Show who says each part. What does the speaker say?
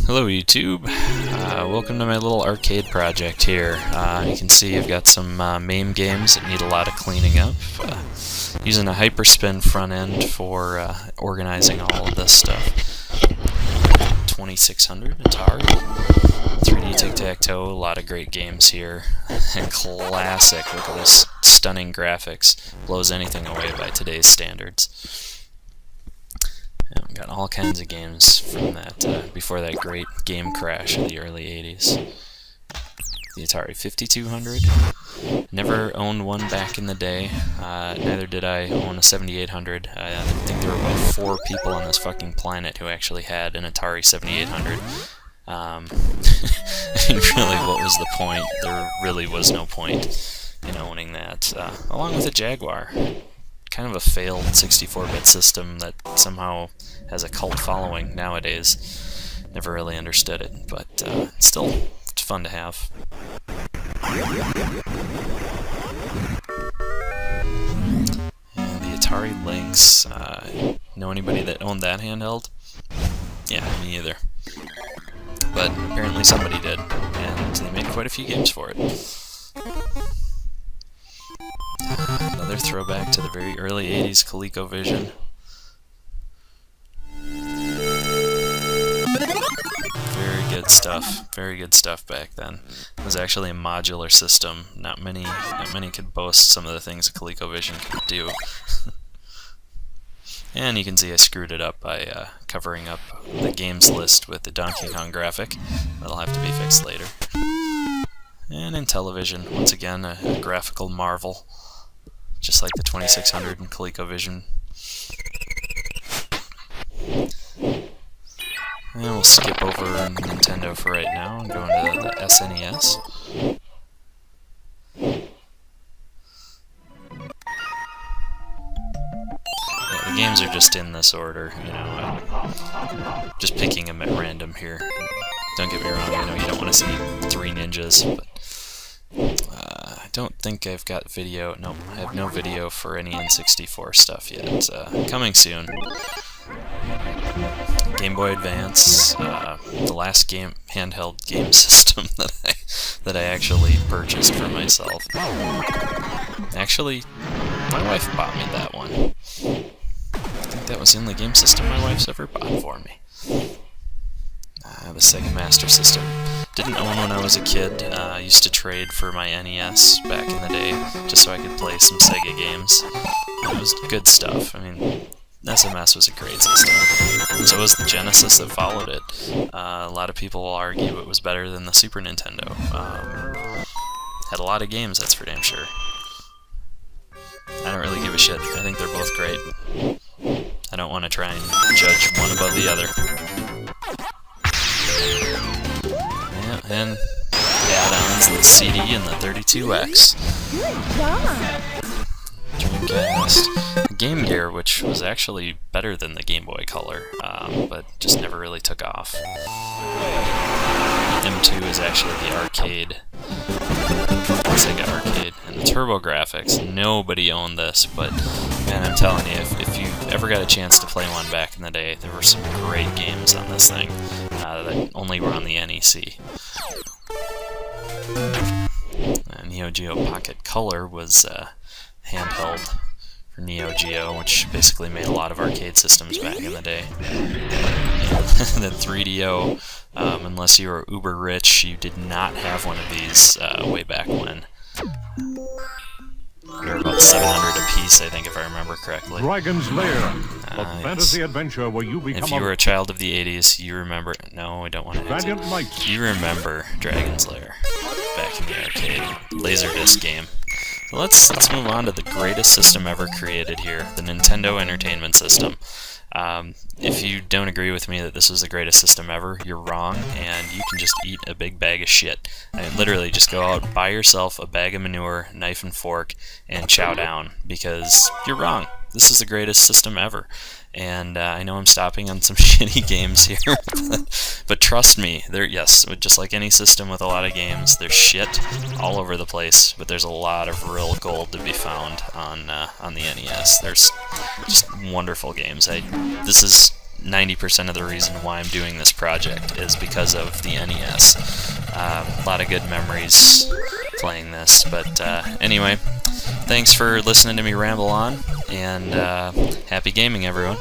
Speaker 1: Hello YouTube, welcome to my little arcade project here. You can see I've got some MAME games that need a lot of cleaning up. Using a Hyperspin front end for organizing all of this stuff. 2600 Atari, 3D Tic-Tac-Toe, a lot of great games here. And classic, look at this stunning graphics, blows anything away by today's standards. Yeah, we got all kinds of games from that, before that great game crash of the early 80s. The Atari 5200. Never owned one back in the day. Neither did I own a 7800. I think there were about 4 people on this fucking planet who actually had an Atari 7800. I mean, really, what was the point? There really was no point in owning that. Along with a Jaguar. Kind of a failed 64-bit system that somehow has a cult following nowadays. Never really understood it, but still, it's fun to have. And the Atari Lynx. Know anybody that owned that handheld? Yeah, me either. But apparently somebody did, and they made quite a few games for it. Another throwback to the very early 80s ColecoVision. Very good stuff back then. It was actually a modular system. Not many could boast some of the things a ColecoVision could do. And you can see I screwed it up by covering up the games list with the Donkey Kong graphic. That'll have to be fixed later. And in television, once again, a graphical marvel. Just like the 2600 and ColecoVision. And we'll skip over Nintendo for right now and go into the SNES. Yeah, the games are just in this order, you know, I'm just picking them at random here. Don't get me wrong, I know you don't want to see 3 ninjas, but I don't think I've got video. Nope, I have no video for any N64 stuff yet. Coming soon. Game Boy Advance, the last handheld game system that I actually purchased for myself. Actually, my wife bought me that one. I think that was the only game system my wife's ever bought for me. The Sega Master System. Didn't own when I was a kid. I used to trade for my NES back in the day, just so I could play some Sega games. It was good stuff. I mean, SMS was a great system. So was the Genesis that followed it. A lot of people will argue it was better than the Super Nintendo. Had a lot of games, that's for damn sure. I don't really give a shit. I think they're both great. I don't want to try and judge one above the other. Yeah, and the add-ons, the CD and the 32X. Dreamcast. Game Gear, which was actually better than the Game Boy Color, but just never really took off. M2 is actually the arcade. Sega Arcade. And the TurboGrafx. Nobody owned this, but man, I'm telling you, if you ever got a chance to play one back in the day, there were some great games on this thing that only were on the NEC. Neo Geo Pocket Color was handheld for Neo Geo, which basically made a lot of arcade systems back in the day. And then 3DO, unless you were uber rich, you did not have one of these way back when. They were about 700 a piece, I think, if I remember correctly.
Speaker 2: Dragon's Lair, a fantasy adventure where you become
Speaker 1: if you were a child of the 80s, you remember... No, I don't want to
Speaker 2: Valiant Knights.
Speaker 1: You remember Dragon's Lair back in the arcade Laserdisc game. Let's move on to the greatest system ever created here, the Nintendo Entertainment System. If you don't agree with me that this is the greatest system ever, you're wrong, and you can just eat a big bag of shit. I mean, literally, just go out, buy yourself a bag of manure, knife and fork, and chow down, because you're wrong. This is the greatest system ever. And I know I'm stopping on some shitty games here, but trust me, yes, just like any system with a lot of games, there's shit all over the place, but there's a lot of real gold to be found on the NES. There's just wonderful games. This is 90% of the reason why I'm doing this project is because of the NES. A lot of good memories playing this, but anyway, thanks for listening to me ramble on, and happy gaming, everyone.